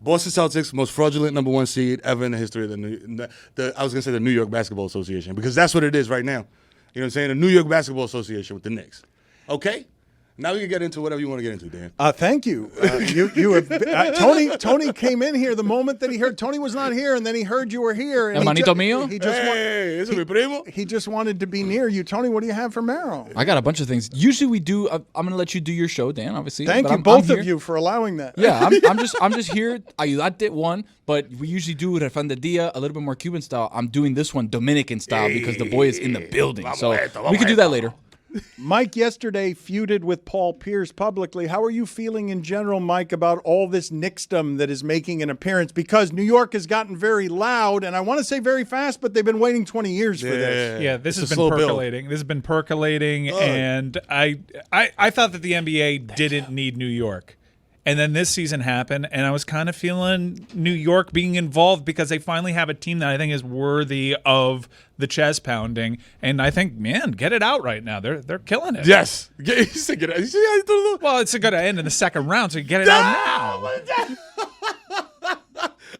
Boston Celtics, most fraudulent number 1 seed ever in the history of the New York Basketball Association, because that's what it is right now. You know what I'm saying? The New York Basketball Association with the Knicks. Okay? Now we can get into whatever you want to get into, Dan. Thank you. Tony came in here the moment that he heard Tony was not here, and then he heard you were here. And Hermanito mío? Ese es mi primo. He just wanted to be near you. Tony, what do you have for Mero? I got a bunch of things. Usually we do. I'm going to let you do your show, Dan. Obviously. Thank you, both of you, for allowing that. Yeah, I'm just here. Ayudarte one, but we usually do Refrans Del Dia a little bit more Cuban style. I'm doing this one Dominican style because the boy is in the building. So we can do that later. Mike yesterday feuded with Paul Pierce publicly. How are you feeling in general, Mike, about all this Knicksdom that is making an appearance? Because New York has gotten very loud, and I want to say very fast, but they've been waiting 20 years for this. Yeah, this has been percolating. This has been percolating, and I thought that the NBA didn't need New York. And then this season happened, and I was kind of feeling New York being involved because they finally have a team that I think is worthy of the chest pounding. And I think, man, get it out right now. They're killing it. Yes. Well, it's going to end in the second round, so you get it out now.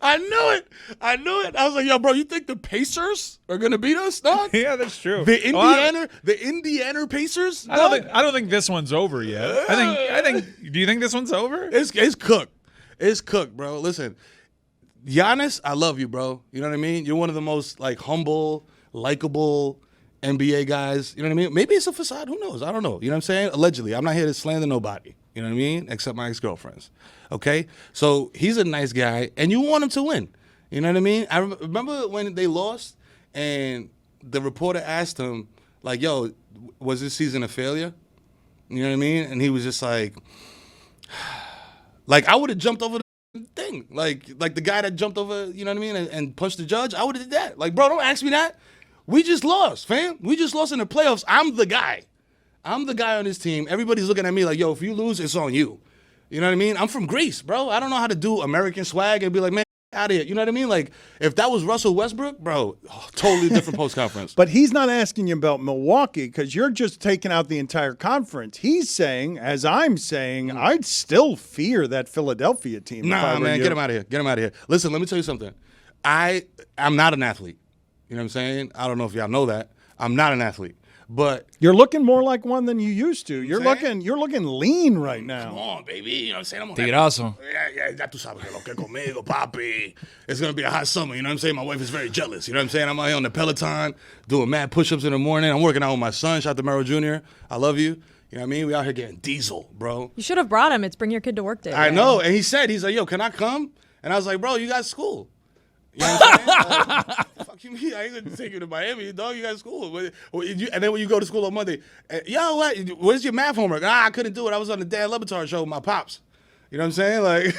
I knew it. I was like, yo, bro, you think the Pacers are gonna beat us, dog? Yeah, that's true. The Indiana Pacers. I don't think this one's over yet. I think. Do you think this one's over? It's cooked. It's cooked, bro. Listen, Giannis, I love you, bro. You know what I mean? You're one of the most humble, likable NBA guys. You know what I mean? Maybe it's a facade. Who knows? I don't know. You know what I'm saying? Allegedly, I'm not here to slander nobody. You know what I mean? Except my ex-girlfriends. Okay? So he's a nice guy, and you want him to win. You know what I mean? I remember when they lost, and the reporter asked him, yo, was this season a failure? You know what I mean? And he was just like I would have jumped over the thing. Like the guy that jumped over, you know what I mean, and punched the judge, I would have did that. Bro, don't ask me that. We just lost, fam. We just lost in the playoffs. I'm the guy on this team. Everybody's looking at me like, yo, if you lose, it's on you. You know what I mean? I'm from Greece, bro. I don't know how to do American swag and be like, man, out of here. You know what I mean? If that was Russell Westbrook, bro, totally different post conference. But he's not asking you about Milwaukee because you're just taking out the entire conference. He's saying, as I'm saying, I'd still fear that Philadelphia team. Nah, man, get him out of here. Get him out of here. Listen, let me tell you something. I'm not an athlete. You know what I'm saying? I don't know if y'all know that. I'm not an athlete. But you're looking more like one than you used to. You're looking lean right now. Come on, baby. You know what I'm saying? Tigrazo. Yeah, ya tú sabes que lo que conmigo, papi. It's going to be a hot summer. You know what I'm saying? My wife is very jealous. You know what I'm saying? I'm out here on the Peloton doing mad push-ups in the morning. I'm working out with my son, shout out to Mero Jr. I love you. You know what I mean? We out here getting diesel, bro. You should have brought him. It's Bring Your Kid to Work Day. I know. And he's like, yo, can I come? And I was like, bro, you got school. You know what I'm saying? Fuck you, me. I ain't gonna take you to Miami, dog. You got school. And then when you go to school on Monday, yo, where's your math homework? I couldn't do it. I was on the Dan Le Batard Show with my pops. You know what I'm saying?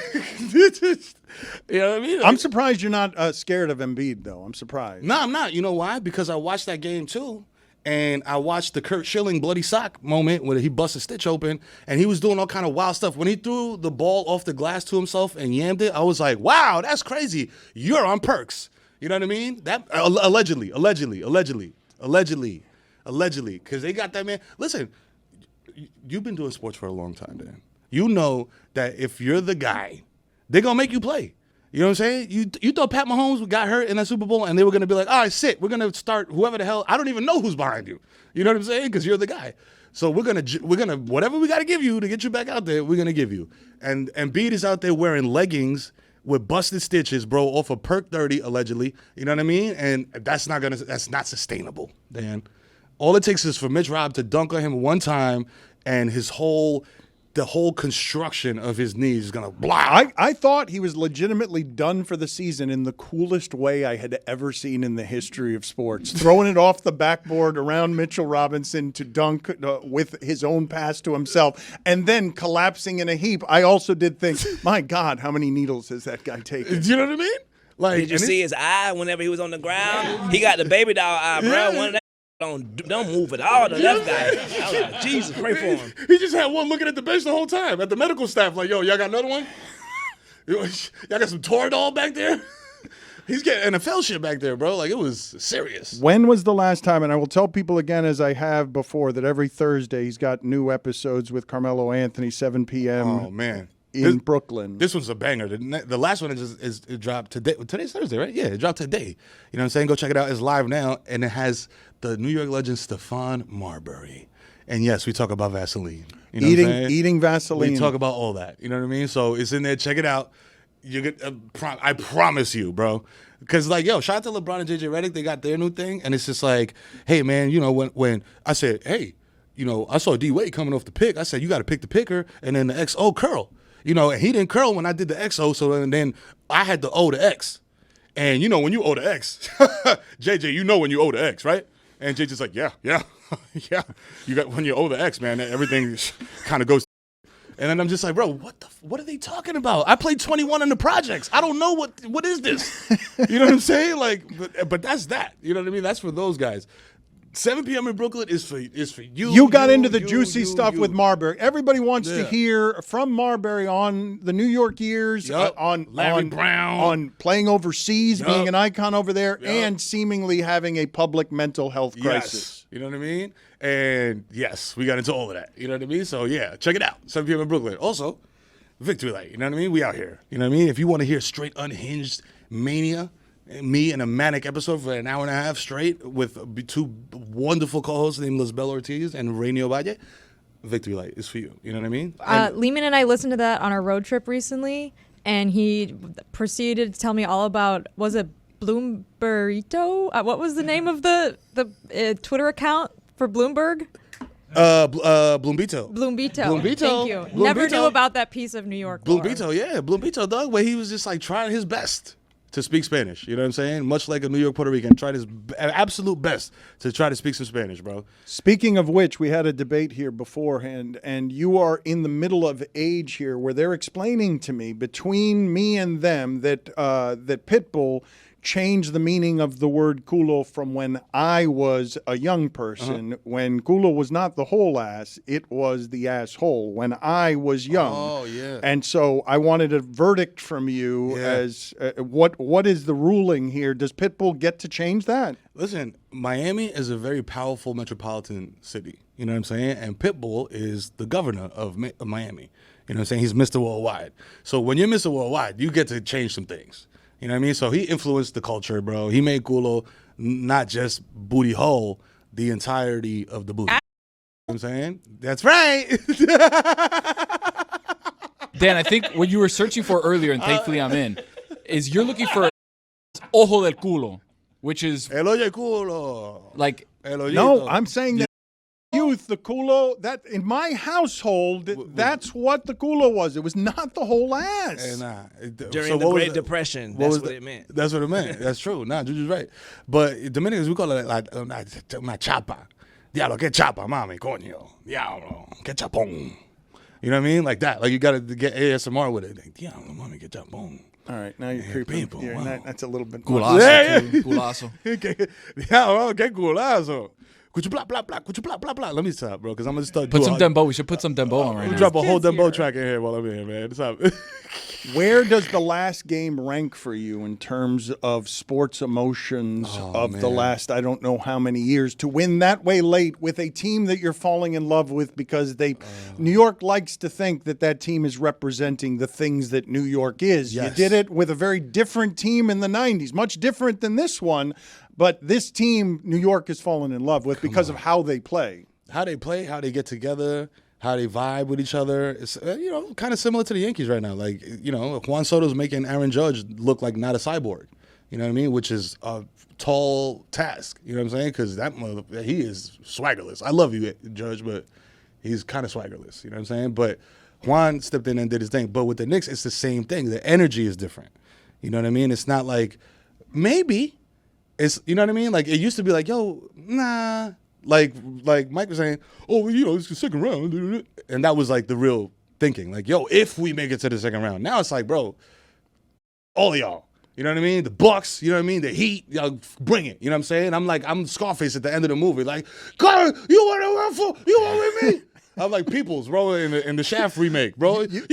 You know what I mean? I'm surprised you're not scared of Embiid, though. I'm surprised. No, I'm not. You know why? Because I watched that game, too. And I watched the Kurt Schilling bloody sock moment where he bust a stitch open, and he was doing all kind of wild stuff. When he threw the ball off the glass to himself and yammed it, I was like, wow, that's crazy. You're on perks. You know what I mean? That allegedly, because they got that man. Listen, you've been doing sports for a long time, Dan. You know that if you're the guy, they're going to make you play. You know what I'm saying? You thought Pat Mahomes got hurt in that Super Bowl and they were going to be like, all right, sit. We're going to start whoever the hell. I don't even know who's behind you. You know what I'm saying? Because you're the guy. So we're going to whatever we got to give you to get you back out there, we're going to give you. And Embiid is out there wearing leggings with busted stitches, bro, off of Perk 30, allegedly. You know what I mean? And that's not sustainable, Dan. All it takes is for Mitch Rob to dunk on him one time and the whole construction of his knees is going to blah. I thought he was legitimately done for the season in the coolest way I had ever seen in the history of sports. Throwing it off the backboard around Mitchell Robinson to dunk with his own pass to himself and then collapsing in a heap. I also did think, my God, how many needles has that guy taken? Do you know what I mean? Did you see his eye whenever he was on the ground? He got the baby doll eye, bro. Yeah. One of that don't move at all. The left guy. I was like, Jesus, pray for him. He just had one looking at the bench the whole time, at the medical staff, like, yo, y'all got another one? Y'all got some Toradol back there? He's getting NFL shit back there, bro. Like, it was serious. When was the last time, and I will tell people again, as I have before, that every Thursday he's got new episodes with Carmelo Anthony, 7 p.m. Oh, man. in Brooklyn. This one's a banger. The last one is it dropped today. Today's Thursday, right? Yeah, it dropped today. You know what I'm saying? Go check it out. It's live now, and it has the New York legend Stephon Marbury. And yes, we talk about Vaseline. You know what I'm saying? Eating Vaseline. We talk about all that. You know what I mean? So it's in there. Check it out. You get. I promise you, bro. Because like, yo, shout out to LeBron and JJ Redick. They got their new thing, and it's just like, hey, man, you know, when I said, hey, you know, I saw D Wade coming off the pick. I said, you got to pick the picker, and then the XO curl. You know, and he didn't curl when I did the XO, so then I had the O to X. And you know, when you O to X, JJ, you know when you O to X, right? And JJ's like, yeah. Yeah. You got when you O to X, man, everything kind of goes. And then I'm just like, bro, what are they talking about? I played 21 in the projects. I don't know what is this. You know what I'm saying? Like, but that's that. You know what I mean? That's for those guys. 7 p.m. in Brooklyn is for you. You got into the juicy stuff with Marbury. Everybody wants to hear from Marbury on the New York years, on Larry Brown, on playing overseas, being an icon over there, and seemingly having a public mental health crisis. You know what I mean? And yes, we got into all of that. You know what I mean? So yeah, check it out. 7 p.m. in Brooklyn. Also, Victory Light. You know what I mean? We out here. You know what I mean? If you want to hear straight unhinged mania, me in a manic episode for an hour and a half straight with two wonderful co-hosts named Lisbel Ortiz and Rainio Valle, Victory Light is for you. You know what I mean? Lehman and I listened to that on our road trip recently, and he proceeded to tell me all about, was it Bloombergito? What was the name of the Twitter account for Bloomberg? Bloombito. Thank you. Never knew about that piece of New York lore. Bloombito, dog, where he was just like trying his best to speak Spanish. You know what I'm saying? Much like a New York Puerto Rican, tried his absolute best to try to speak some Spanish, bro. Speaking of which, we had a debate here beforehand, and you are in the middle of age here where they're explaining to me, between me and them, that Pitbull changed the meaning of the word culo from when I was a young person. When culo was not the whole ass, it was the asshole when I was young. Oh, yeah. And so I wanted a verdict from you as what is the ruling here? Does Pitbull get to change that? Listen, Miami is a very powerful metropolitan city. You know what I'm saying? And Pitbull is the governor of Miami. You know what I'm saying? He's Mr. Worldwide. So when you're Mr. Worldwide, you get to change some things. You know what I mean? So he influenced the culture, bro. He made culo not just booty hole, the entirety of the booty. You know what I'm saying? That's right. Dan, I think what you were searching for earlier, and thankfully I'm in, is you're looking for ojo del culo, which is El oye culo. like No, I'm saying that youth, the culo, that in my household, that's what the culo was. It was not the whole ass. During the Great Depression, that's what it meant. That's what it meant. That's true. Nah, Juju's right. But Dominicans, we call it like una chapa. Diablo, que chapa, mami, coño. Diablo, que chapón. You know what I mean? Like that. Like you got to get ASMR with it. Like, Diablo, mami, que chapón. All right, now you're creeping. people, Yeah, wow. that's a little bit culazo. Too. Culazo. Diablo, que culazo. Could you blah, blah, blah? Could you blah, blah, blah? Let me stop, bro, because I'm going to start Put some doing dembo. We should put some dembo on right now. drop a whole dembo track in here while I'm here, man. Stop. Where does the last game rank for you in terms of sports emotions the last, I don't know how many years, to win that way late with a team that you're falling in love with because New York likes to think that team is representing the things that New York is. Yes. You did it with a very different team in the 90s, much different than this one, but this team New York has fallen in love with because of how they play. How they play, how they get together, how they vibe with each other. It's, kind of similar to the Yankees right now. Like, Juan Soto's making Aaron Judge look like not a cyborg. You know what I mean? Which is a tall task. You know what I'm saying? Because he is swaggerless. I love you, Judge, but he's kind of swaggerless. You know what I'm saying? But Juan stepped in and did his thing. But with the Knicks, it's the same thing. The energy is different. You know what I mean? It's not like, maybe. It's, you know what I mean? Like, it used to be like, yo, nah. Like Mike was saying, it's the second round. And that was like the real thinking. Like, yo, if we make it to the second round. Now it's like, bro, all of y'all. You know what I mean? The Bucks, you know what I mean? The Heat, y'all bring it. You know what I'm saying? I'm Scarface at the end of the movie. Like, God, you want to work for? You want with me? I'm like Peoples, bro, in the Shaft remake, bro. You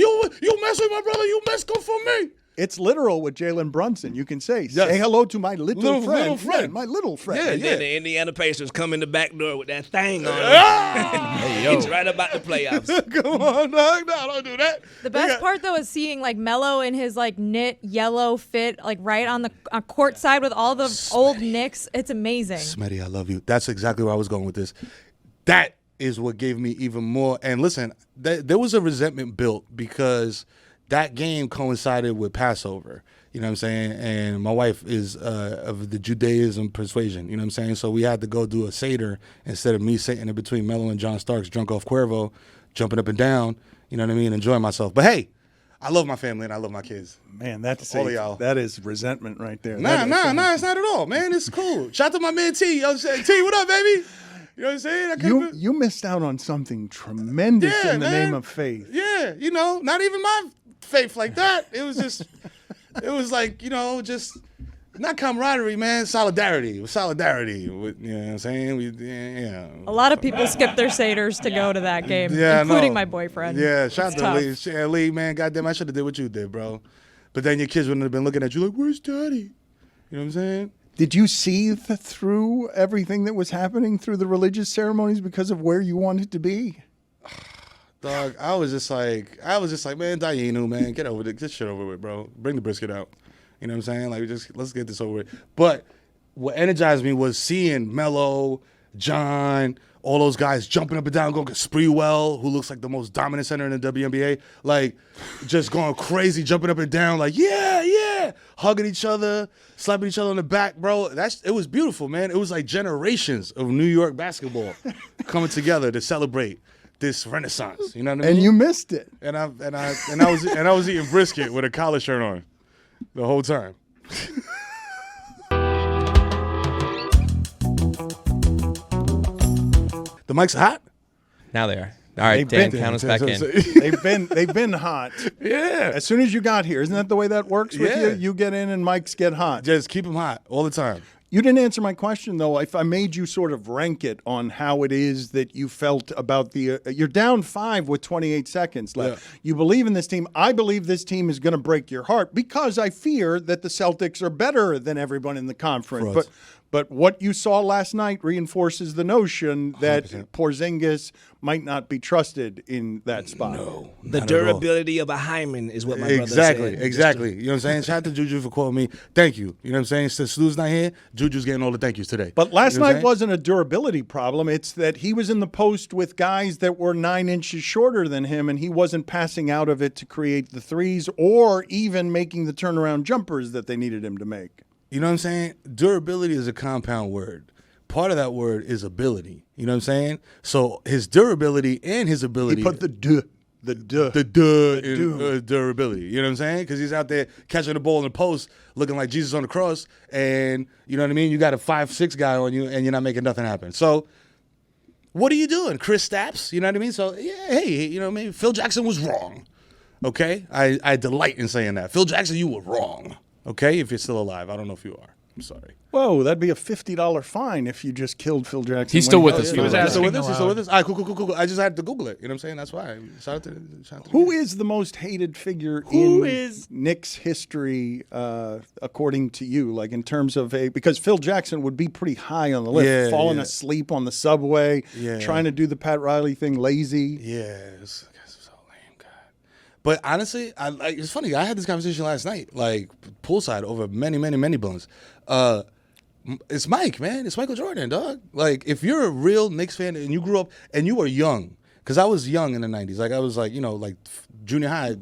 mess with my brother, you mess good for me. It's literal with Jalen Brunson. You can say, Yes. say hello to my little friend. little friend. Yeah, my little friend. Yeah, And then the Indiana Pacers come in the back door with that thing on. Hey, yo. It's right about the playoffs. Come on, dog. No, don't do that. The best part though is seeing like Melo in his like knit yellow fit, like right on the court side with all the old Knicks. It's amazing. Smitty, I love you. That's exactly where I was going with this. That is what gave me even more. And listen, there was a resentment built because that game coincided with Passover. You know what I'm saying? And my wife is of the Judaism persuasion. You know what I'm saying? So we had to go do a Seder instead of me sitting in between Melo and John Starks, drunk off Cuervo, jumping up and down. You know what I mean? Enjoying myself. But hey, I love my family and I love my kids. Man, that's All of y'all. that is resentment right there. Nah, That is- it's not at all, man. It's cool. Shout out to my man T. Yo, T, what up, baby? You know what I'm saying? I could've been- You missed out on something tremendous Yeah, in the man. name of faith. Yeah, you know, not even my faith like that. It was just, it was like, you know, just not camaraderie, man. Solidarity. It was solidarity. With, you know what I'm saying? Yeah. A lot of people skip their Seders to go to that game, Yeah, I including know. my boyfriend. Yeah, shout It's out to tough. Lee. Yeah, Lee, man, goddamn, I should have did what you did, bro. But then your kids wouldn't have been looking at you like, where's daddy? You know what I'm saying? Did you see through everything that was happening through the religious ceremonies because of where you wanted to be? Dog, I was just like, man, Dayenu, man, get over this shit over with, bro. Bring the brisket out. You know what I'm saying? Like, let's get this over with. But what energized me was seeing Melo, John, all those guys jumping up and down, going Spreewell, who looks like the most dominant center in the WNBA, like just going crazy, jumping up and down, like yeah, hugging each other, slapping each other on the back, bro. It was beautiful, man. It was like generations of New York basketball coming together to celebrate this renaissance. You know what I mean? And you missed it. And I was eating brisket with a collar shirt on the whole time. The mics are hot? Now they are. All right, They've Dan, been- count us back in. They've been hot. Yeah. As soon as you got here, isn't that the way that works with Yeah. you? You get in and mics get hot. Just keep them hot all the time. You didn't answer my question, though. If I made you sort of rank it on how it is that you felt about the you're down 5 with 28 seconds left. Yeah. You believe in this team. I believe this team is going to break your heart because I fear that the Celtics are better than everyone in the conference. Frauds. But what you saw last night reinforces the notion that 100%. Porzingis might not be trusted in that spot. No. The not at all. durability of a hymen is what my brother Exactly, said. exactly. You know what I'm saying? Shout out to JuJu for quoting me. Thank you. You know what I'm saying? Since Stu's not here, JuJu's getting all the thank yous today. But last You know what I'm night saying? wasn't a durability problem. It's that he was in the post with guys that were 9 inches shorter than him, and he wasn't passing out of it to create the threes or even making the turnaround jumpers that they needed him to make. You know what I'm saying? Durability is a compound word. Part of that word is ability. You know what I'm saying? So his durability and his ability. He put the duh. in durability. You know what I'm saying? Because he's out there catching the ball in the post, looking like Jesus on the cross, and you know what I mean? You got a 5'6" guy on you, and you're not making nothing happen. So what are you doing? Chris Stapps? You know what I mean? So, yeah, hey, you know what I mean? Phil Jackson was wrong. Okay? I delight in saying that. Phil Jackson, you were wrong. Okay? If you're still alive. I don't know if you are. I'm sorry. Whoa, that'd be a $50 fine if you just killed Phil Jackson. He's still when with us, he though. was He was He's still with asking us? He's still aloud. with us? All right, cool. I just had to Google it. You know what I'm saying? That's why. Shout out to the Who is the most hated figure in Knicks history, according to you? Like in terms of because Phil Jackson would be pretty high on the list. Yeah, Falling yeah. asleep on the subway, Yeah. trying to do the Pat Riley thing, lazy. Yeah, it's so lame, God. But honestly, it's funny. I had this conversation last night, like poolside over many blunts. It's Mike, man. It's Michael Jordan, dog. Like, if you're a real Knicks fan and you grew up and you were young, because I was young in the 90s. Like, I was like, like junior high,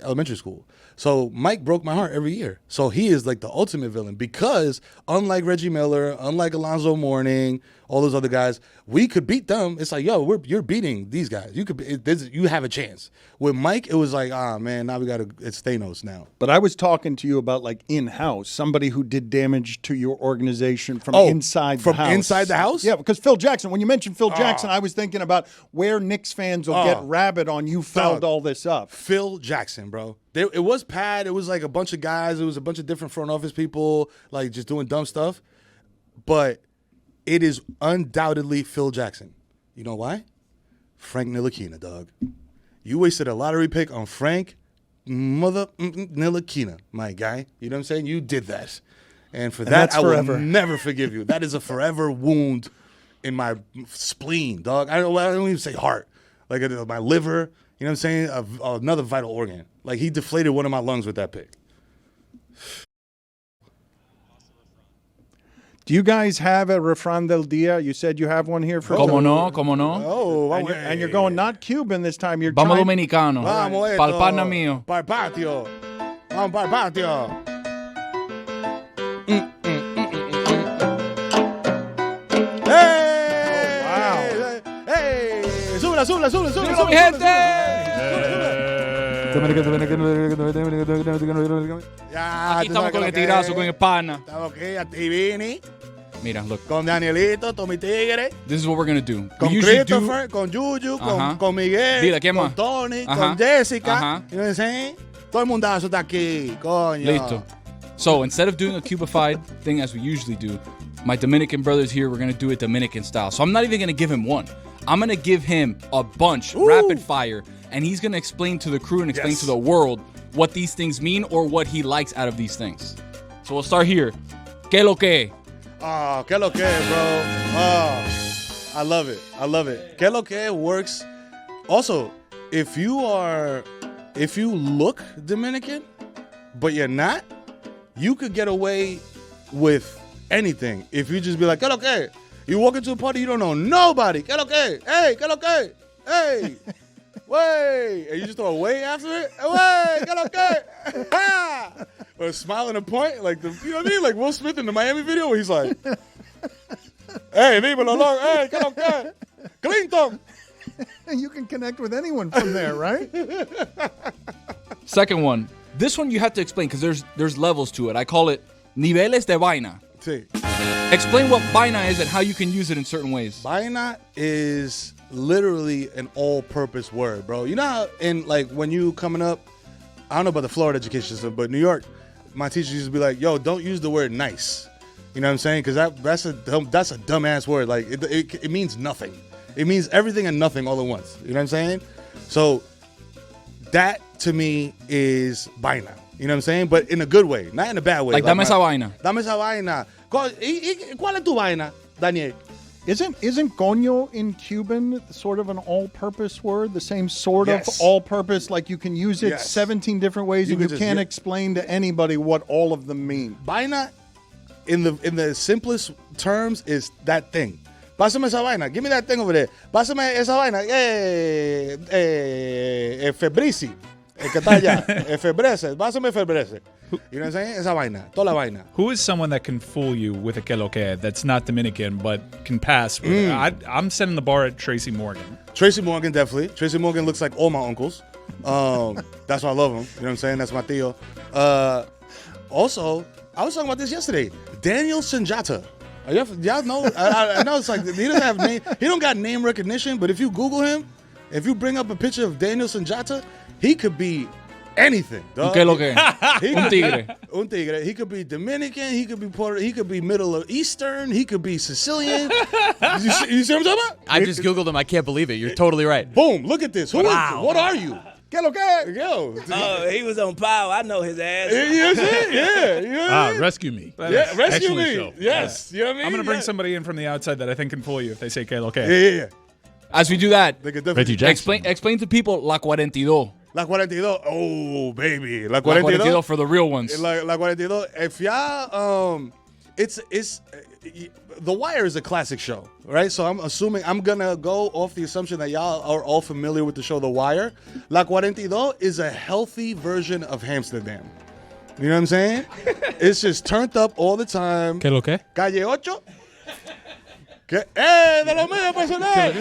elementary school. So Mike broke my heart every year. So he is like the ultimate villain because unlike Reggie Miller, unlike Alonzo Mourning, all those other guys, we could beat them. It's like, yo, you're beating these guys. You have a chance. With Mike, it was like, man, now it's Thanos now. But I was talking to you about like in-house, somebody who did damage to your organization from inside the house. From inside the house? Yeah, because Phil Jackson, when you mentioned Phil Jackson, I was thinking about where Knicks fans will get rabid on you fouled all this up. Phil Jackson, bro. It was Pat. It was like a bunch of guys. It was a bunch of different front office people, like just doing dumb stuff. But it is undoubtedly Phil Jackson. You know why? Frank Ntilikina, dog. You wasted a lottery pick on Frank mother Nilakina, my guy. You know what I'm saying? You did that. And for that, I forever. will never forgive you. That is a forever wound in my spleen, dog. I don't even say heart. Like my liver, you know what I'm saying? Another vital organ. Like he deflated one of my lungs with that pick. Do you guys have a Refrans Del Dia? You said you have one here for Como no, como no. Oh, and you're going not Cuban this time. You're Vamos trying- dominicano. Vamos Pal esto. pana mío. Pa'l patio. Vamos pa'l patio. ¡Hey! wow. ¡Hey! ¡Súbela, súbela, súbela, súbela! ¡Dímelo, mi gente! Ya, Aquí tú estamos sabes con que el tirazo, con el pana. Estamos aquí, y Vini, Mira, look. con Danielito, Tommy Tigre, This is what we're going to do. con We usually do... Christopher, con JuJu, Ajá. con Miguel, Dile, ¿quién con más? Tony, Ajá. con Jessica. Ajá. You know what I'm saying? Todo el mundazo está aquí, coño. Listo. So instead of doing a Cubified thing as we usually do, my Dominican brothers here, we're going to do it Dominican style. So I'm not even going to give him one. I'm going to give him a bunch, rapid fire, and he's going to explain to the crew and explain Yes. to the world what these things mean or what he likes out of these things. So we'll start here. ¿Qué lo que? Oh, que lo que, bro. Oh, I love it. I love it. Que lo que works. Also, if you look Dominican, but you're not, you could get away with anything. If you just be like, que lo que? You walk into a party, you don't know nobody. Que lo que? Hey, que lo que? Hey. Way. And you just throw a way after it. Way, que lo que? Ha! With a smile and a point. Like, you know what I mean? Like Will Smith in the Miami video where he's like, hey, dímelo, long. Hey, que lo que? Clinton. You can connect with anyone from there, right? Second one. This one you have to explain because there's levels to it. I call it niveles de vaina. Sí. Explain what vaina is and how you can use it in certain ways. Vaina is literally an all-purpose word, bro. You know how when you coming up, I don't know about the Florida education system, but New York, my teachers used to be like, yo, don't use the word nice. You know what I'm saying? Because that's a dumbass word. Like it means nothing. It means everything and nothing all at once. You know what I'm saying? So that to me is vaina. You know what I'm saying? But in a good way, not in a bad way. Like dame esa vaina. Dame esa vaina. ¿Cuál es tu vaina, Daniel? Isn't coño in Cuban sort of an all-purpose word? The same sort Yes. of all-purpose, like you can use it Yes. 17 different ways, and could you just- can't yeah. explain to anybody what all of them mean. Vaina, in the simplest terms, is that thing. Pásame esa vaina. Give me that thing over there. Pásame esa vaina. Febrici. El que está allá. Febrece. Pásame febrece. You know what I'm saying? Esa vaina. Toda la vaina. Who is someone that can fool you with a que lo que that's not Dominican but can pass with it? I'm setting the bar at Tracy Morgan. Tracy Morgan, definitely. Tracy Morgan looks like all my uncles. That's why I love him. You know what I'm saying? That's my tío. Also, I was talking about this yesterday. Daniel Sanjata. Y'all know? I know it's like he doesn't have name. He don't got name recognition. But if you Google him, if you bring up a picture of Daniel Sanjata, he could be anything. Dog. ¿Qué lo que? He Un could- tigre. Un tigre. He could be Dominican. He could be he could be Middle Eastern. He could be Sicilian. you see what I'm talking about? I just Googled him. I can't believe it. You're totally right. Boom! Look at this. Wow. What are you? Que lo que? Yo. Oh, he was on power. I know his ass. You know what I'm saying? Yeah. You know what I mean? Rescue me. Yeah, rescue Excellent me. show. Yes. You know what I mean? I'm going to bring Yeah. somebody in from the outside that I think can fool you if they say que lo que. Yeah. As we do that, They could definitely. Reggie Jackson. explain to people La 42. La 42. Oh, baby. La La 42 42. for the real ones. La 42. If y'all, it's The Wire is a classic show, right? So I'm assuming I'm gonna go off the assumption that y'all are all familiar with the show The Wire. La 42 is a healthy version of Amsterdam. You know what I'm saying? It's just turned up all the time. ¿Qué lo que? Calle 8. ¿Qué? De lo mío personal!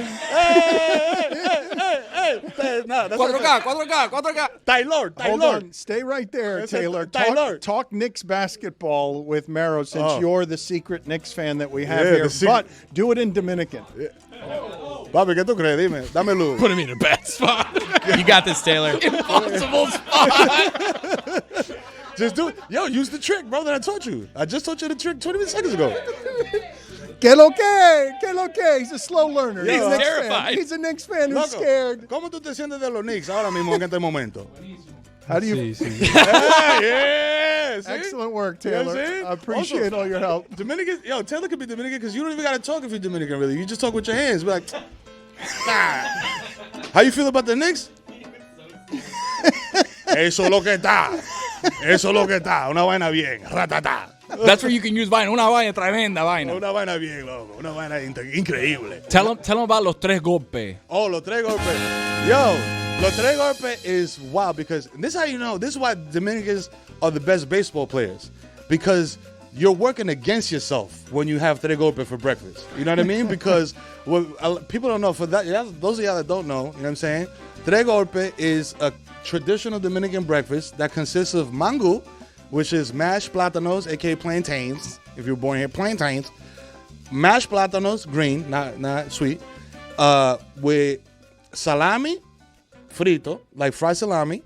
No, that's 4K, 4K, 4K. Taylor. Hold on. Stay right there, That's it. Taylor. Taylor. Talk Knicks basketball with Mero since Oh. you're the secret Knicks fan that we have Yeah, here. the secret- But do it in Dominican. Papi, ¿qué tú crees? Dime, dame luz. Put him in a bad spot. You got this, Taylor. Impossible spot. Just do it. Yo, use the trick, bro, that I taught you. I just taught you the trick 20 seconds ago. Que lo que? Que lo que? He's a slow learner. He's He's a Knicks terrified. fan. He's a Knicks fan who's Loco, scared. ¿Cómo tú te sientes de los Knicks ahora mismo en este momento? How do you? Yeah, see? Excellent work, You know what I'm Taylor. saying? I appreciate Also, all your help. Dominican, Taylor could be Dominican because you don't even got to talk if you're Dominican, really. You just talk with your hands. Be like, ah. How you feel about the Knicks? Eso lo que está. Eso lo que está. Una vaina bien. Ratata. That's where you can use vaina. Una vaina tremenda vaina. Una vaina bien, loco. Una vaina increíble. Tell them about los tres golpes. Oh, los tres golpes. Yo, los tres golpes is wild because this is how you know. This is why Dominicans are the best baseball players because you're working against yourself when you have tres golpes for breakfast. You know what I mean? Because people don't know. For that, those of y'all that don't know, you know what I'm saying? Tres golpes is a traditional Dominican breakfast that consists of mango, which is mashed plátanos, aka plantains. If you were born here, plantains. Mashed plátanos, green, not sweet, with salami frito, like fried salami,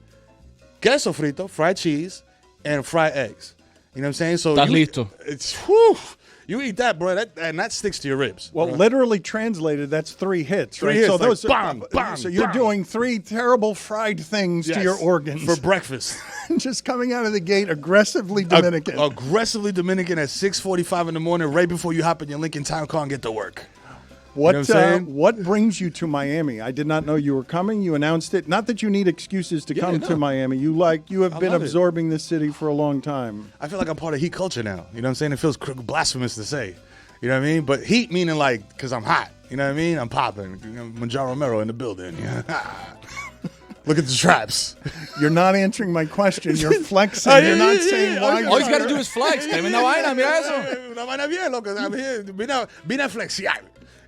queso frito, fried cheese, and fried eggs. You know what I'm saying? So Estás listo. It's whew, you eat that, bro, and that sticks to your ribs. Well, bro. literally translated, that's 3 hits, Three right? hits, so like those bang, bang, so you're bang. doing 3 terrible fried things to Yes, your organs for breakfast. just coming out of the gate aggressively Dominican. Aggressively Dominican at 6:45 in the morning, right before you hop in your Lincoln Town car and get to work. What know what I'm saying? what brings you to Miami? I did not know you were coming. You announced it. Not that you need excuses to come to no. Miami. You have been love it. absorbing this city for a long time. I feel like I'm part of heat culture now. You know what I'm saying? It feels blasphemous to say. You know what I mean? But heat meaning like because I'm hot. You know what I mean? I'm popping. You know, Manjaro Mero in the building. Look at the traps. You're not answering my question. You're flexing. You're not saying why. All he's got to do is flex. Tremenda vaina, mira eso. Una vaina bien, loco. I'm here. Vine a flexiar.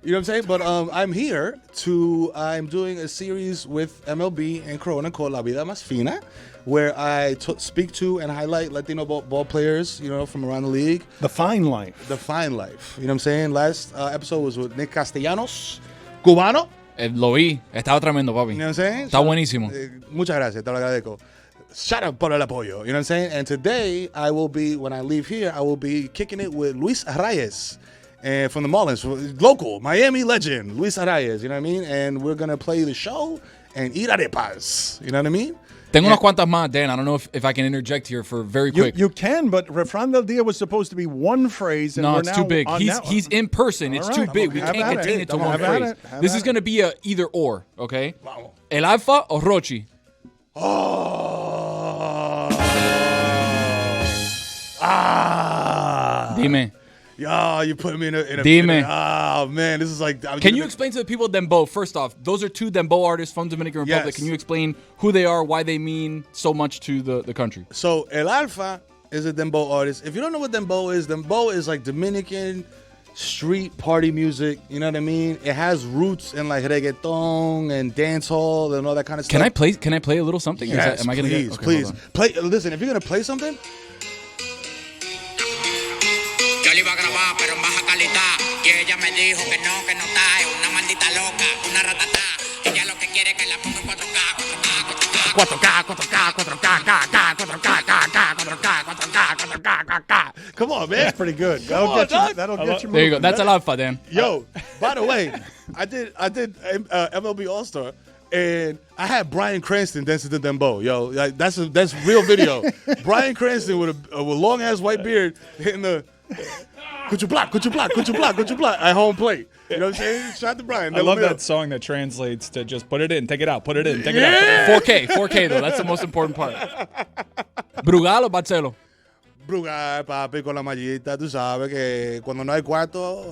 You know what I'm saying? But I'm here I'm doing a series with MLB and Corona called La Vida Más Fina, where I speak to and highlight Latino ball players, you know, from around the league. The fine life. The fine life. You know what I'm saying? Last episode was with Nick Castellanos, cubano. Lo vi. Estaba tremendo, papi. You know what I'm saying? Está buenísimo. Muchas gracias. Te lo agradezco. Shout out por el apoyo. You know what I'm saying? And today, when I leave here, I will be kicking it with Luis Reyes. And from the Marlins, local Miami legend, Luis Reyes, you know what I mean? And we're going to play the show and eat arepas. You know what I mean? Tengo unas cuantas más, Dan. I don't know if I can interject here for very quick. You can, but Refrans Del Dia was supposed to be one phrase. And No, we're it's now too big. on that He's in person. It's All too right. big. We Have can't at contain it. it to one Have at phrase. it. Have This at is it. going to be a either or, okay? Wow. El Alfa o Rochi? Dime. Yo, you put me in a Dime. Oh, man, this is like... Can you explain to the people Dembow, first off, those are 2 Dembow artists from Dominican Republic. Yes. Can you explain who they are, why they mean so much to the country? So, El Alfa is a dembow artist. If you don't know what dembow is like Dominican street party music. You know what I mean? It has roots in like reggaeton and dancehall and all that kind of stuff. Can I play a little something? Yes, Am I gonna please, get, okay, please. hold on. Play. Listen, if you're going to play something... Yo le iba a grabar, pero en baja calidad. Y ella me dijo que no está. Es una maldita loca, una ratatá. Ella lo que quiere es que la ponga en 4K, 4K. Come on, man. That's pretty good. Come on, dog. That'll get you There you go. moving. That's El Alfa, Dan. Yo, by the way, I did MLB All-Star, and I had Bryan Cranston dancing to Dembow. Yo, like, that's real video. Bryan Cranston with a long ass white beard hitting the could you block at home plate. You know what I'm saying? Shout out to Bryan. I love Never that song that translates to just put it in, take it out, put it in, take it out. 4K though. That's the most important part. Brugal or Barcelo? Brugal, papi, con la mallita, tú sabes que cuando no hay cuarto,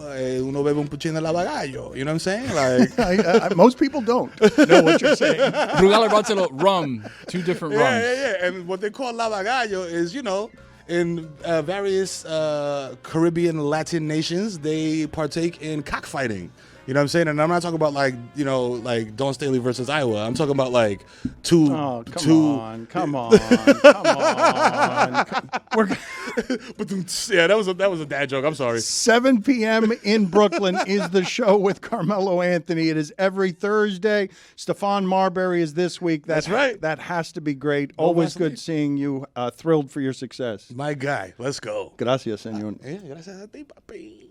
uno bebe un puchín de lavagallo. You know what I'm saying? Like, Most people don't know what you're saying. Brugal or Barcelo? Rum. 2 different rums. yeah. And what they call lavagallo is, you know, in various Caribbean, Latin nations, they partake in cockfighting. You know what I'm saying? And I'm not talking about like, you know, like Dawn Staley versus Iowa. I'm talking about like two. Oh, come on. Yeah, that was a dad joke. I'm sorry. 7 p.m. in Brooklyn is the show with Carmelo Anthony. It is every Thursday. Stephon Marbury is this week. That's right. That has to be great. Always good seeing you. Thrilled for your success. My guy. Let's go. Gracias, señor. Gracias a ti, papi.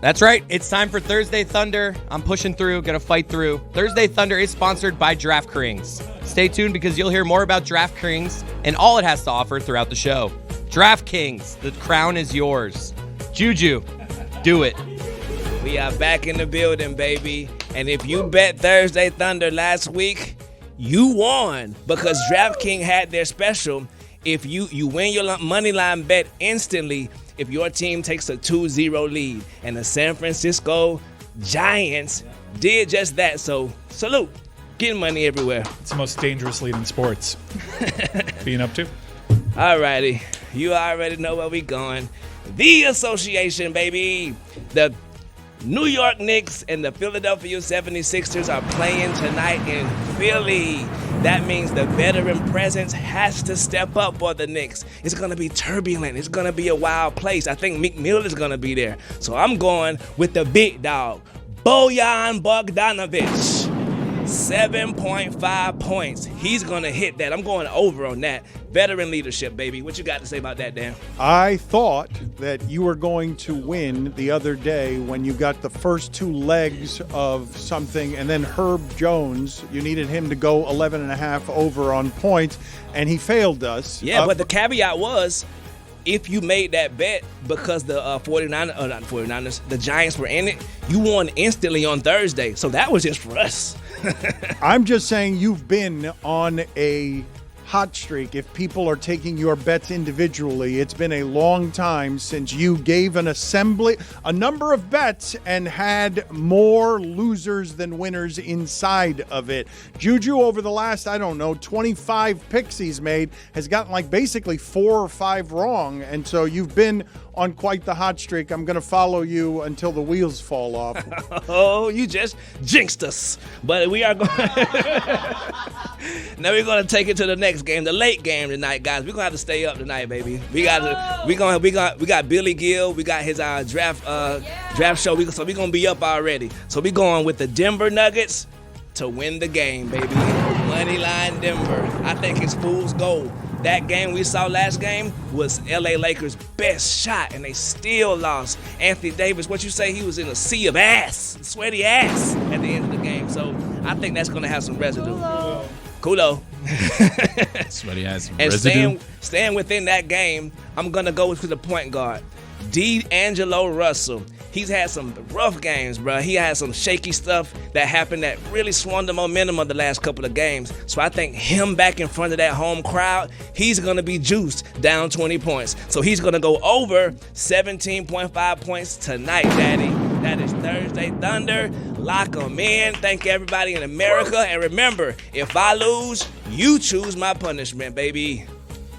That's right. It's time for Thursday Thunder. I'm pushing through, gonna fight through. Thursday Thunder is sponsored by DraftKings. Stay tuned because you'll hear more about DraftKings and all it has to offer throughout the show. DraftKings, the crown is yours. JuJu, do it. We are back in the building, baby. And if you bet Thursday Thunder last week, you won because DraftKings had their special. If you win your money line bet instantly if your team takes a 2-0 lead. And the San Francisco Giants did just that. So salute. Getting money everywhere. It's the most dangerous lead in sports. Being up to? Alrighty. You already know where we going. The association, baby. The New York Knicks and the Philadelphia 76ers are playing tonight in Philly. That means the veteran presence has to step up for the Knicks. It's going to be turbulent. It's going to be a wild place. I think Meek Mill is going to be there. So I'm going with the big dog, Bojan Bogdanovic. 7.5 points. He's going to hit that. I'm going over on that. Veteran leadership, baby. What you got to say about that, Dan? I thought that you were going to win the other day when you got the first two legs of something, and then Herb Jones, you needed him to go 11.5 over on points, and he failed us. Yeah, but the caveat was, if you made that bet because the 49ers, the Giants were in it, you won instantly on Thursday. So that was just for us. I'm just saying you've been on a hot streak. If people are taking your bets individually, it's been a long time since you gave a number of bets and had more losers than winners inside of it. JuJu, over the last, 25 picks he's made, has gotten like basically 4 or 5 wrong. And so you've been on quite the hot streak. I'm going to follow you until the wheels fall off. Oh, you just jinxed us. But we are going now we're going to take it to the next game, the late game tonight, guys. We're going to have to stay up tonight, baby. We got Billy Gill. We got his draft show. So we're going to be up already. So we're going with the Denver Nuggets to win the game, baby. Moneyline Denver. I think it's fool's gold. That game we saw last game was LA Lakers' best shot, and they still lost. Anthony Davis, what you say, he was in a sea of ass, sweaty ass at the end of the game. So I think that's going to have some residue. Kulo. Sweaty ass and residue. staying within that game, I'm going to go with the point guard, D'Angelo Russell. He's had some rough games, bro. He had some shaky stuff that happened that really swung the momentum of the last couple of games. So I think him back in front of that home crowd, he's going to be juiced down 20 points. So he's going to go over 17.5 points tonight, Daddy. That is Thursday Thunder. Lock them in. Thank everybody in America. And remember, if I lose, you choose my punishment, baby.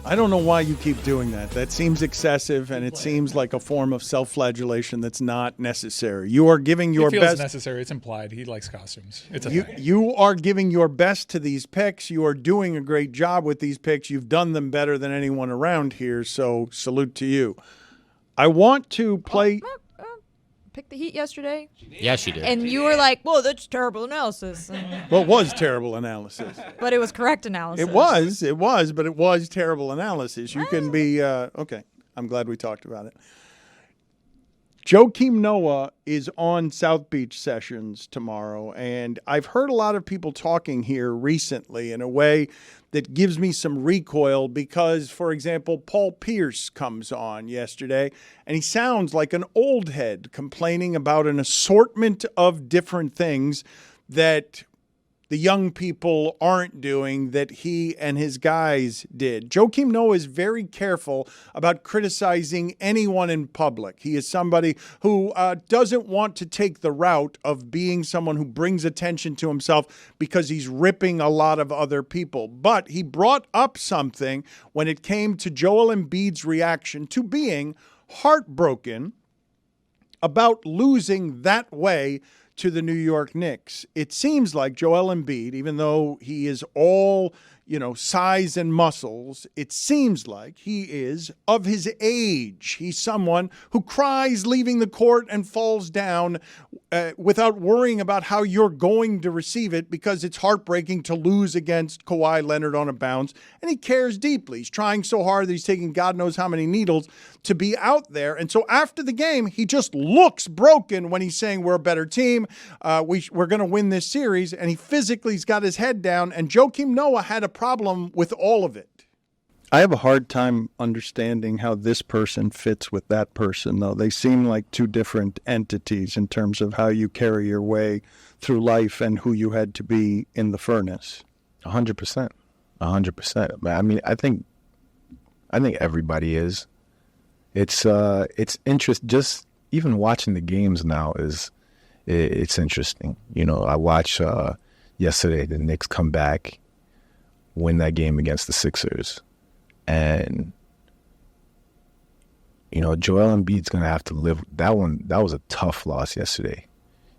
I don't know why you keep doing that. That seems excessive, and it seems like a form of self-flagellation that's not necessary. You are giving your It feels best. necessary. It's implied. He likes costumes. It's a thing. You are giving your best to these picks. You are doing a great job with these picks. You've done them better than anyone around here, so salute to you. I want to play. Picked the Heat yesterday. Yeah, she did. And you were like, "Whoa, that's terrible analysis." Well, it was terrible analysis. But it was correct analysis. It was, but it was terrible analysis. You can be, okay, I'm glad we talked about it. Joakim Noah is on South Beach Sessions tomorrow, and I've heard a lot of people talking here recently in a way that gives me some recoil because, for example, Paul Pierce comes on yesterday, and he sounds like an old head complaining about an assortment of different things that the young people aren't doing that he and his guys did. Joakim Noah is very careful about criticizing anyone in public. He is somebody who doesn't want to take the route of being someone who brings attention to himself because he's ripping a lot of other people. But he brought up something when it came to Joel Embiid's reaction to being heartbroken about losing that way to the New York Knicks. It seems like Joel Embiid, even though he is all, size and muscles, it seems like he is of his age. He's someone who cries leaving the court and falls down without worrying about how you're going to receive it, because it's heartbreaking to lose against Kawhi Leonard on a bounce. And he cares deeply. He's trying so hard that he's taking God knows how many needles to be out there. And so after the game, he just looks broken when he's saying we're a better team. We're going to win this series. And he physically's got his head down. And Joakim Noah had a problem with all of it. I have a hard time understanding how this person fits with that person, though. They seem like two different entities in terms of how you carry your way through life and who you had to be in the furnace. 100%. 100%. I mean, I think everybody is. It's interesting. Just even watching the games now it's interesting. I watched yesterday the Knicks come back, win that game against the Sixers. And, Joel Embiid's going to have to live that one. That was a tough loss yesterday.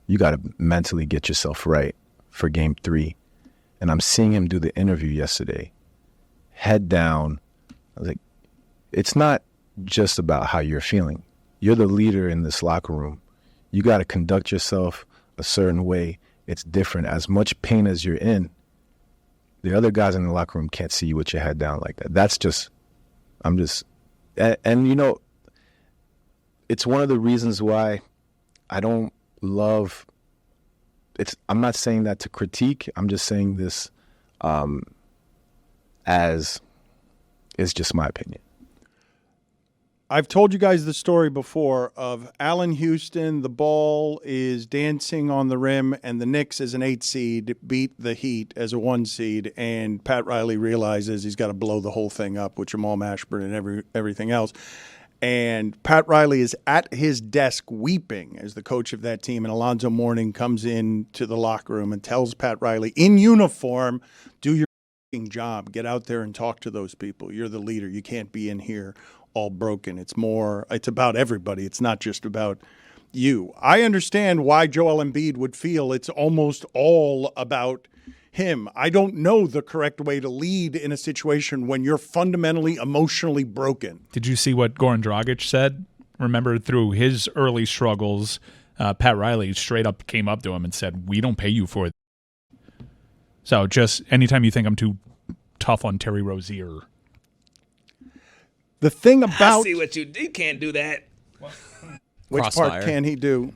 You got to mentally get yourself right for game 3. And I'm seeing him do the interview yesterday, head down. I was like, it's not just about how you're feeling. You're the leader in this locker room. You got to conduct yourself a certain way. It's different. As much pain as you're in, the other guys in the locker room can't see you with your head down like that. And it's one of the reasons why I don't love, I'm not saying that to critique. I'm just saying this as it's just my opinion. I've told you guys the story before of Allen Houston. The ball is dancing on the rim, and the Knicks, as an 8 seed, beat the Heat as a 1 seed. And Pat Riley realizes he's got to blow the whole thing up with Jamal Mashburn and everything else. And Pat Riley is at his desk weeping as the coach of that team. And Alonzo Mourning comes in to the locker room and tells Pat Riley, in uniform, do your job. Get out there and talk to those people. You're the leader. You can't be in here all broken. It's about everybody. It's not just about you. I understand why Joel Embiid would feel it's almost all about him. I don't know the correct way to lead in a situation when you're fundamentally emotionally broken. Did you see what Goran Dragic said? Remember, through his early struggles, Pat Riley straight up came up to him and said, "We don't pay you for it." So just anytime you think I'm too tough on Terry Rozier. The thing about... I see what you can't do that. Which Crossfire. part can he do?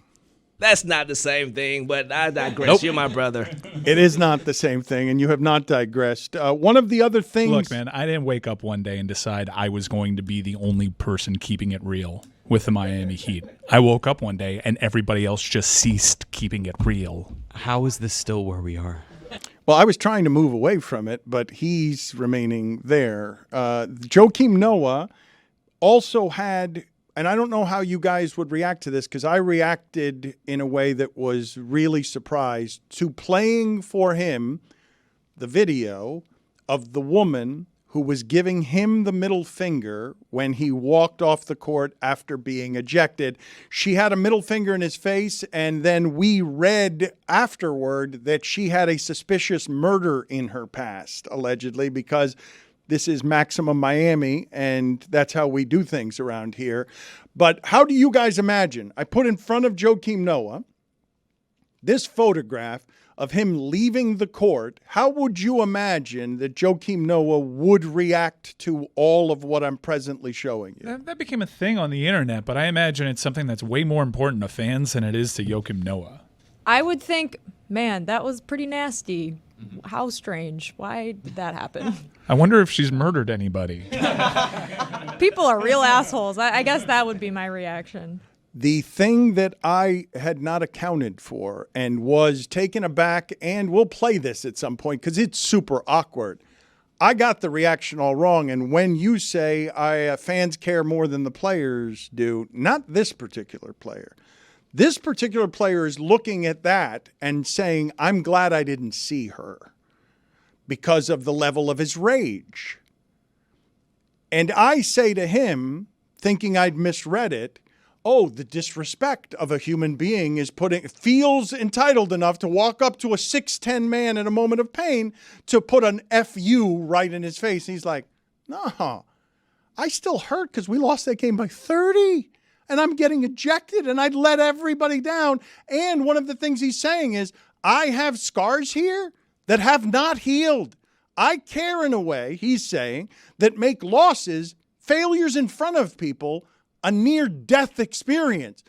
That's not the same thing, but I digress. Nope. You're my brother. It is not the same thing, and you have not digressed. One of the other things... Look, man, I didn't wake up one day and decide I was going to be the only person keeping it real with the Miami Heat. I woke up one day and everybody else just ceased keeping it real. How is this still where we are? Well, I was trying to move away from it, but he's remaining there. Joakim Noah also had, and I don't know how you guys would react to this, because I reacted in a way that was really surprised to playing for him the video of the woman who was giving him the middle finger when he walked off the court after being ejected. She had a middle finger in his face, and then we read afterward that she had a suspicious murder in her past, allegedly, because this is Maximum Miami, and that's how we do things around here. But how do you guys imagine? I put in front of Joakim Noah this photograph of him leaving the court. How would you imagine that Joakim Noah would react to all of what I'm presently showing you? That became a thing on the internet, but I imagine it's something that's way more important to fans than it is to Joakim Noah. I would think, man, that was pretty nasty. How strange. Why did that happen? I wonder if she's murdered anybody. People are real assholes. I guess that would be my reaction. The thing that I had not accounted for and was taken aback, and we'll play this at some point because it's super awkward. I got the reaction all wrong, and when you say fans care more than the players do, not this particular player. This particular player is looking at that and saying, I'm glad I didn't see her because of the level of his rage. And I say to him, thinking I'd misread it, oh, the disrespect of a human being feels entitled enough to walk up to a 6'10" man in a moment of pain to put an F-U right in his face. And he's like, no, I still hurt because we lost that game by 30 and I'm getting ejected and I'd let everybody down. And one of the things he's saying is, I have scars here that have not healed. I care in a way, he's saying, that make losses, failures in front of people, a near-death experience.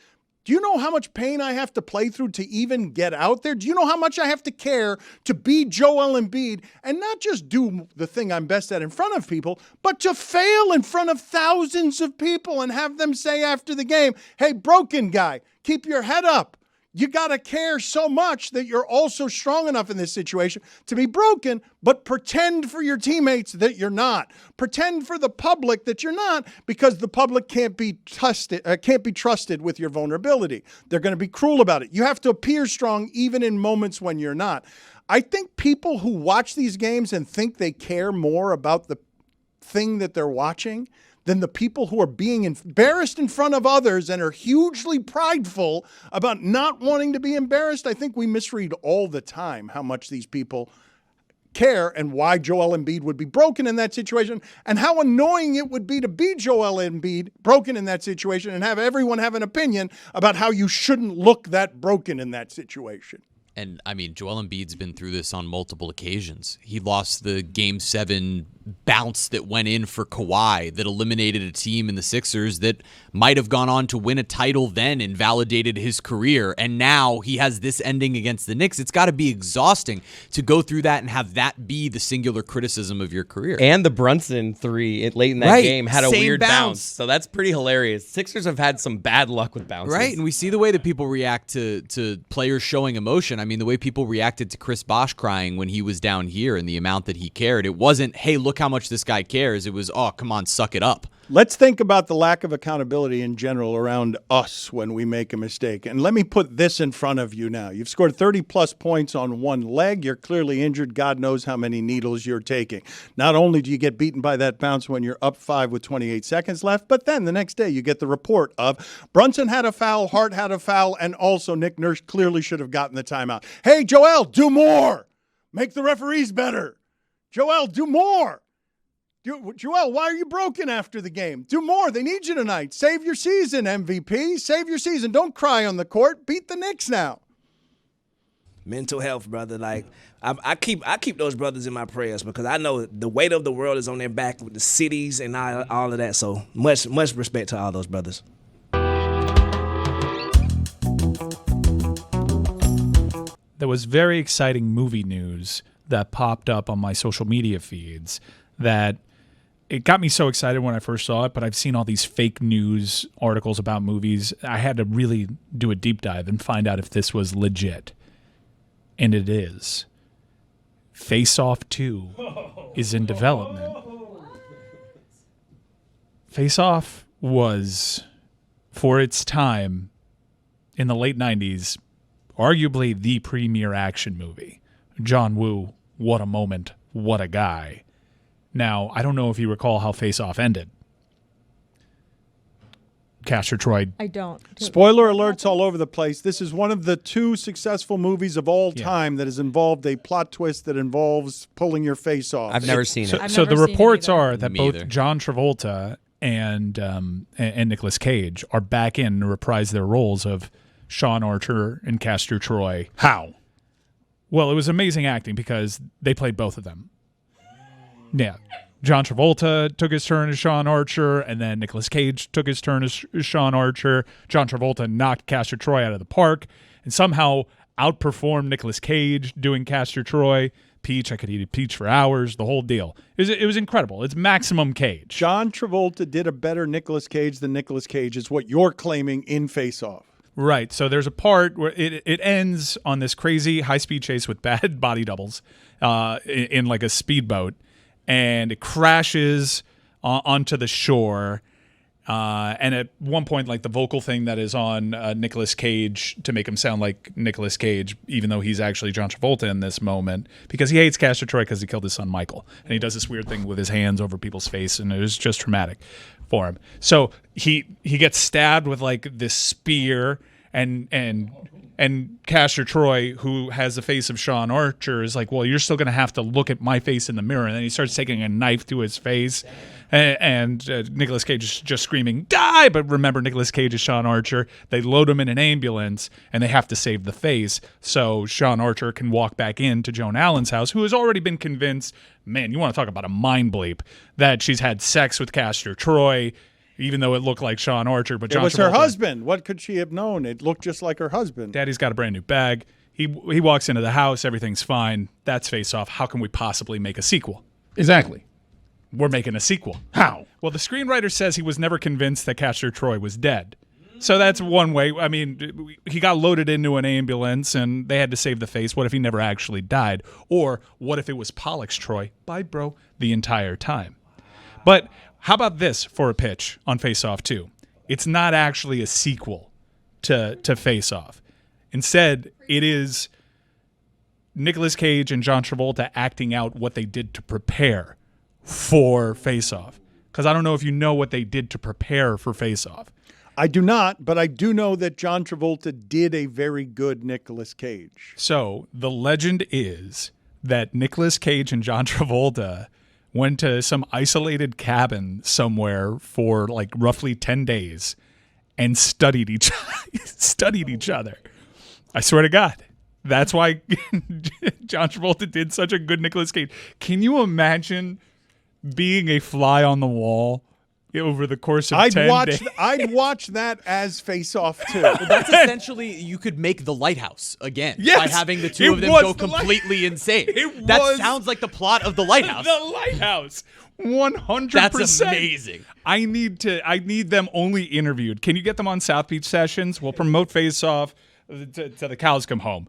Do you know how much pain I have to play through to even get out there? Do you know how much I have to care to be Joel Embiid and not just do the thing I'm best at in front of people, but to fail in front of thousands of people and have them say after the game, hey, broken guy, keep your head up. You got to care so much that you're also strong enough in this situation to be broken, but pretend for your teammates that you're not. Pretend for the public that you're not, because the public can't be trusted with your vulnerability. They're going to be cruel about it. You have to appear strong even in moments when you're not. I think people who watch these games and think they care more about the thing that they're watching than the people who are being embarrassed in front of others and are hugely prideful about not wanting to be embarrassed. I think we misread all the time how much these people care and why Joel Embiid would be broken in that situation and how annoying it would be to be Joel Embiid broken in that situation and have everyone have an opinion about how you shouldn't look that broken in that situation. And, I mean, Joel Embiid's been through this on multiple occasions. He lost the Game 7 bounce that went in for Kawhi that eliminated a team in the Sixers that might have gone on to win a title then and validated his career. And now he has this ending against the Knicks. It's got to be exhausting to go through that and have that be the singular criticism of your career. And the Brunson three late in that game had a Same weird bounce. So that's pretty hilarious. Sixers have had some bad luck with bounces. Right, and we see the way that people react to players showing emotion. I mean, the way people reacted to Chris Bosh crying when he was down here and the amount that he cared. It wasn't, hey, look how much this guy cares. It was, oh, come on, suck it up. Let's think about the lack of accountability in general around us when we make a mistake. And let me put this in front of you now. You've scored 30-plus points on one leg. You're clearly injured. God knows how many needles you're taking. Not only do you get beaten by that bounce when you're up 5 with 28 seconds left, but then the next day you get the report of Brunson had a foul, Hart had a foul, and also Nick Nurse clearly should have gotten the timeout. Hey, Joel, do more. Make the referees better. Joel, do more. Joel, why are you broken after the game? Do more. They need you tonight. Save your season, MVP. Save your season. Don't cry on the court. Beat the Knicks now. Mental health, brother. Like I keep those brothers in my prayers because I know the weight of the world is on their back with the cities and all of that. So much respect to all those brothers. There was very exciting movie news that popped up on my social media feeds that it got me so excited when I first saw it, but I've seen all these fake news articles about movies. I had to really do a deep dive and find out if this was legit. And it is. Face Off 2 is in development. Face Off was, for its time, in the late 90s, arguably the premier action movie. John Woo, what a moment, what a guy. Now, I don't know if you recall how Face Off ended. Castor Troy. I don't. Spoiler alerts all over the place. This is one of the 2 successful movies of all time that has involved a plot twist that involves pulling your face off. I've never seen it. So the reports are that Me both either. John Travolta and Nicolas Cage are back in to reprise their roles of Sean Archer and Castor Troy. How? Well, it was amazing acting because they played both of them. Yeah. John Travolta took his turn as Sean Archer, and then Nicolas Cage took his turn as Sean Archer. John Travolta knocked Castor Troy out of the park and somehow outperformed Nicolas Cage doing Castor Troy. Peach, I could eat a peach for hours, the whole deal. It was incredible. It's maximum Cage. John Travolta did a better Nicolas Cage than Nicolas Cage is what you're claiming in Face Off. Right. So there's a part where it ends on this crazy high-speed chase with bad body doubles in like a speedboat, and it crashes onto the shore. And at one point, like the vocal thing that is on Nicolas Cage to make him sound like Nicolas Cage, even though he's actually John Travolta in this moment, because he hates Castor Troy because he killed his son Michael. And he does this weird thing with his hands over people's face, and it was just traumatic. for him. So he gets stabbed with like this spear, and Castor Troy, who has the face of Sean Archer, is like, well, you're still going to have to look at my face in the mirror. And then he starts taking a knife to his face. And Nicolas Cage is just screaming, die! But remember, Nicolas Cage is Sean Archer. They load him in an ambulance, and they have to save the face. So Sean Archer can walk back into Joan Allen's house, who has already been convinced, man, you want to talk about a mind bleep, that she's had sex with Castor Troy, even though it looked like Sean Archer. But John it was Travolta, her husband. What could she have known? It looked just like her husband. Daddy's got a brand new bag. He walks into the house. Everything's fine. That's Face Off. How can we possibly make a sequel? Exactly. We're making a sequel. How? Well, the screenwriter says he was never convinced that Castor Troy was dead. So that's one way. I mean, he got loaded into an ambulance and they had to save the face. What if he never actually died? Or what if it was Pollux Troy, bye bro, the entire time? But how about this for a pitch on Face Off 2? It's not actually a sequel to Face Off. Instead, it is Nicolas Cage and John Travolta acting out what they did to prepare for Face Off. Because I don't know if you know what they did to prepare for Face Off. I do not, but I do know that John Travolta did a very good Nicolas Cage. So the legend is that Nicolas Cage and John Travolta went to some isolated cabin somewhere for like roughly 10 days and studied each other. I swear to God. That's why John Travolta did such a good Nicolas Cage. Can you imagine being a fly on the wall over the course of 10 days? I'd watch that as Face Off 2. Well, that's essentially, you could make The Lighthouse again by having the two of them go completely insane. That sounds like the plot of The Lighthouse. The Lighthouse. 100%. That's amazing. I need them only interviewed. Can you get them on South Beach Sessions? We'll promote Face Off to the cows come home.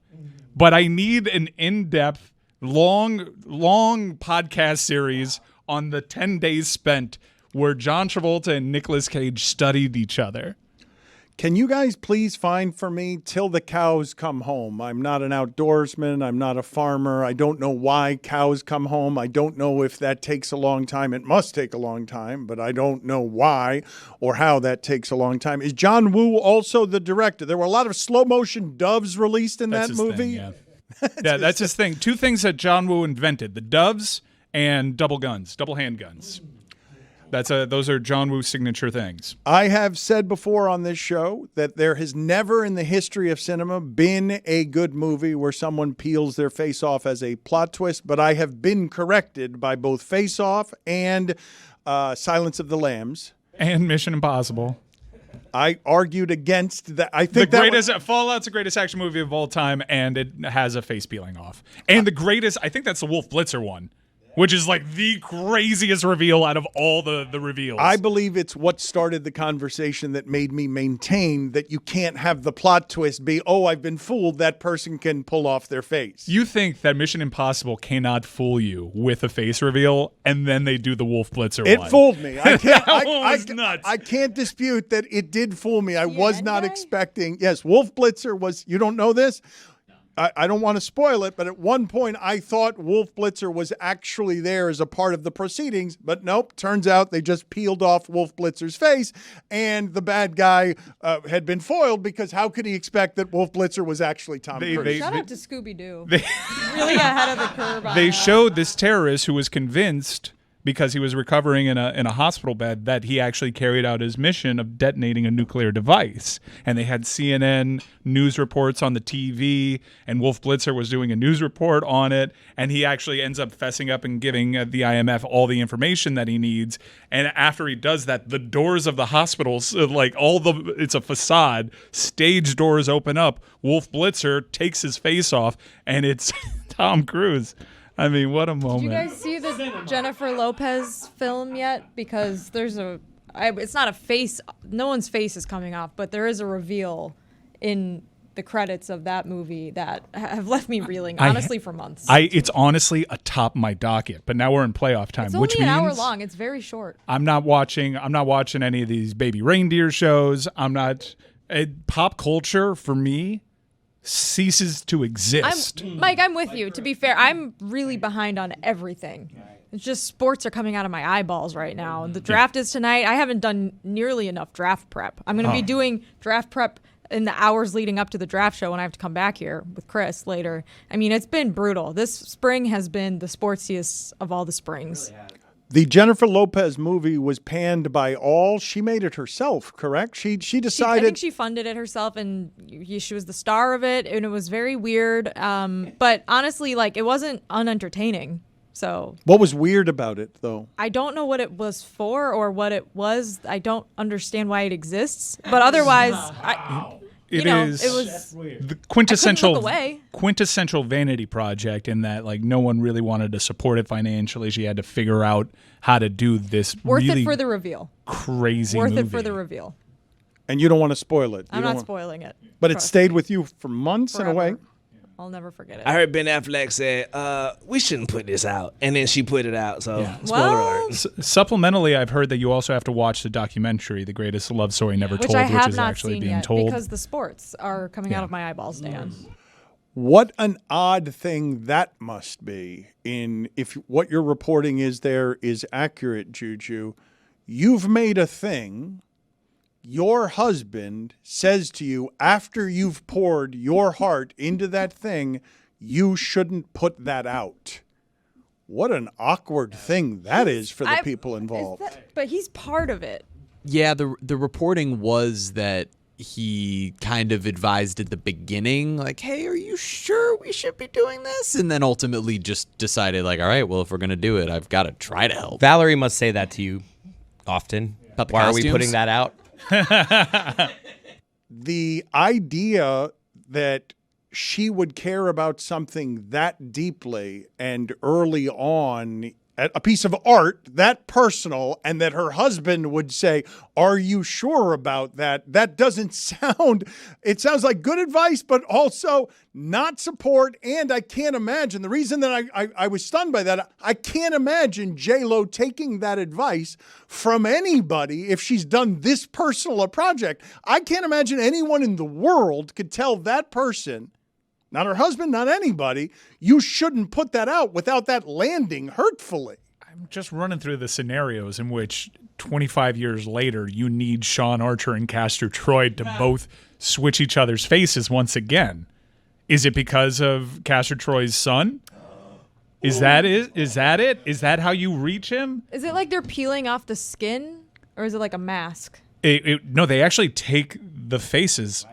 But I need an in-depth, long podcast series on the 10 days spent where John Travolta and Nicolas Cage studied each other. Can you guys please find for me Till the Cows Come Home? I'm not an outdoorsman. I'm not a farmer. I don't know why cows come home. I don't know if that takes a long time. It must take a long time, but I don't know why or how that takes a long time. Is John Woo also the director? There were a lot of slow motion doves released in that movie. Thing, yeah. That's his thing. Two things that John Woo invented: the doves and double handguns. Those are John Woo's signature things. I have said before on this show that there has never in the history of cinema been a good movie where someone peels their face off as a plot twist, but I have been corrected by both Face Off and Silence of the Lambs. And Mission Impossible. I argued against that. I think Fallout's the greatest action movie of all time, and it has a face peeling off. And the greatest, I think that's the Wolf Blitzer one, which is like the craziest reveal out of all the reveals. I believe it's what started the conversation that made me maintain that you can't have the plot twist be, oh, I've been fooled, that person can pull off their face. You think that Mission Impossible cannot fool you with a face reveal, and then they do the Wolf Blitzer one. It fooled me. Nuts. I can't dispute that it did fool me. I was not expecting. Yes, Wolf Blitzer was, you don't know this? I don't want to spoil it, but at one point I thought Wolf Blitzer was actually there as a part of the proceedings, but nope, turns out they just peeled off Wolf Blitzer's face, and the bad guy had been foiled because how could he expect that Wolf Blitzer was actually Tom Cruise? Shout out to Scooby-Doo. Really ahead of the curve on They that. showed this terrorist who was convinced, because he was recovering in a hospital bed, that he actually carried out his mission of detonating a nuclear device. And they had CNN news reports on the TV, and Wolf Blitzer was doing a news report on it, and he actually ends up fessing up and giving the IMF all the information that he needs. And after he does that, the doors of the hospitals, it's a facade, stage doors open up, Wolf Blitzer takes his face off, and it's Tom Cruise. I mean, what a moment. Did you guys see the Jennifer Lopez film yet? Because it's not a face, no one's face is coming off, but there is a reveal in the credits of that movie that have left me reeling, honestly, for months. It's honestly atop my docket, but now we're in playoff time, it's which only means an hour long. It's very short. I'm not watching any of these baby reindeer shows. Pop culture for me ceases to exist. Mike, I'm with you. To be fair, I'm really behind on everything. It's just sports are coming out of my eyeballs right now. The draft is tonight. I haven't done nearly enough draft prep. I'm going to be doing draft prep in the hours leading up to the draft show when I have to come back here with Chris later. I mean, it's been brutal. This spring has been the sportsiest of all the springs. The Jennifer Lopez movie was panned by all. She made it herself, correct? She decided. I think she funded it herself, and she was the star of it, and it was very weird. But honestly, like, it wasn't unentertaining. So What was weird about it, though? I don't know what it was for or what it was. I don't understand why it exists. But otherwise, It was the quintessential look away. quintessential vanity project in that like no one really wanted to support it financially. She had to figure out how to do this worth really it for the reveal. crazy Worth movie. it for the reveal. And you don't want to spoil it. I'm not spoiling it. But it Trust stayed me. with you for months in a way. Forever. I'll never forget it. I heard Ben Affleck said, we shouldn't put this out. And then she put it out. So, spoiler alert. Supplementally, I've heard that you also have to watch the documentary, The Greatest Love Story Never Which Told, I which have is not actually seen being yet told. because the sports are coming out of my eyeballs, Dan. What an odd thing that must be. If what you're reporting is accurate, JuJu, you've made a thing. Your husband says to you after you've poured your heart into that thing, you shouldn't put that out. What an awkward thing that is for the people involved. But he's part of it. Yeah, the reporting was that he kind of advised at the beginning, like, hey, are you sure we should be doing this? And then ultimately just decided, like, all right, well, if we're going to do it, I've got to try to help. Valerie must say that to you often. About the Why costumes? are we putting that out? The idea that she would care about something that deeply and early on, a piece of art that personal, and that her husband would say, are you sure about that? That doesn't sound, it sounds like good advice, but also not support. And I can't imagine, the reason that I was stunned by that, I can't imagine J-Lo taking that advice from anybody if she's done this personal a project. I can't imagine anyone in the world could tell that person, not her husband, not anybody, you shouldn't put that out without that landing hurtfully. I'm just running through the scenarios in which 25 years later you need Sean Archer and Castor Troy to both switch each other's faces once again. Is it because of Castor Troy's son? Is that it? Is that how you reach him? Is it like they're peeling off the skin, or is it like a mask? No, they actually take the faces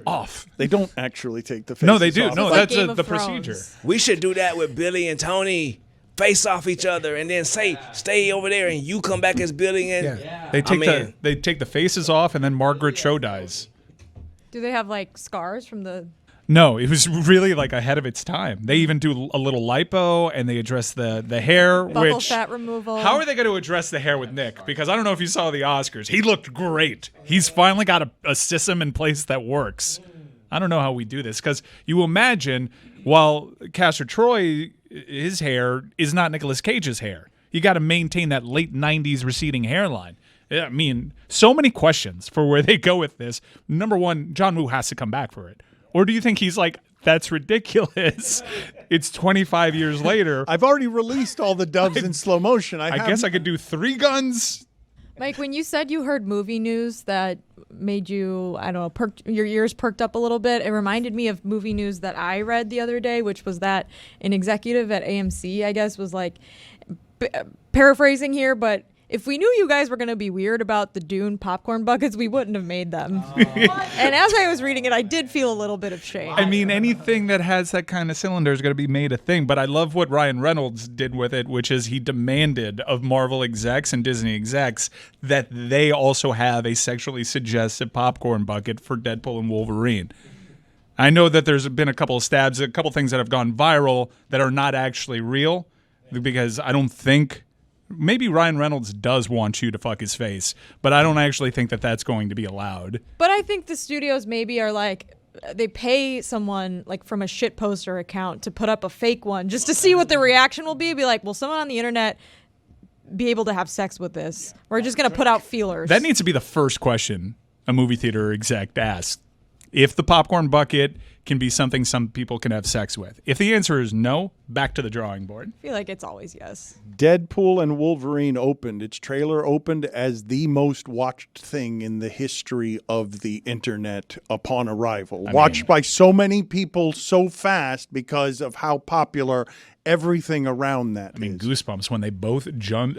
off. They don't actually take the faces No, they do. off. No, It's like that's Game of the Thrones. procedure. We should do that with Billy and Tony. Face off each other and then say, stay over there, and you come back as Billy. And They take the faces off, and then Margaret Cho dies. Do they have like scars from the? No, it was really like ahead of its time. They even do a little lipo, and they address the hair. Buccal which fat removal. How are they going to address the hair with Nick? Because I don't know if you saw the Oscars. He looked great. He's finally got a system in place that works. I don't know how we do this, because you imagine while Castor Troy, his hair is not Nicolas Cage's hair. You got to maintain that late 90s receding hairline. I mean, so many questions for where they go with this. Number one, John Woo has to come back for it. Or do you think he's like, that's ridiculous? It's 25 years later. I've already released all the dubs in slow motion. I guess I could do 3 guns. Mike, when you said you heard movie news that made you, I don't know, your ears perked up a little bit, it reminded me of movie news that I read the other day, which was that an executive at AMC, I guess, was like, paraphrasing here, but if we knew you guys were going to be weird about the Dune popcorn buckets, we wouldn't have made them. And as I was reading it, I did feel a little bit of shame. I mean, anything that has that kind of cylinder is going to be made a thing. But I love what Ryan Reynolds did with it, which is he demanded of Marvel execs and Disney execs that they also have a sexually suggestive popcorn bucket for Deadpool and Wolverine. I know that there's been a couple of stabs, a couple of things that have gone viral that are not actually real, because I don't think... Maybe Ryan Reynolds does want you to fuck his face, but I don't actually think that that's going to be allowed. But I think the studios maybe are like, they pay someone like from a shit poster account to put up a fake one just to see what the reaction will be. Be like, will someone on the internet be able to have sex with this? We're just going to put out feelers. That needs to be the first question a movie theater exec asks. If the popcorn bucket can be something some people can have sex with. If the answer is no, back to the drawing board. I feel like it's always yes. Deadpool and Wolverine opened. Its trailer opened as the most watched thing in the history of the internet upon arrival. Watched by so many people so fast because of how popular everything around that is. Goosebumps when they both jump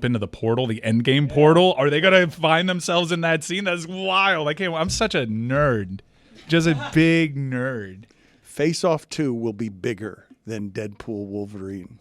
into the portal, the endgame portal. Are they going to find themselves in that scene? That's wild. I'm such a nerd. Just a big nerd. Face Off 2 will be bigger than Deadpool Wolverine.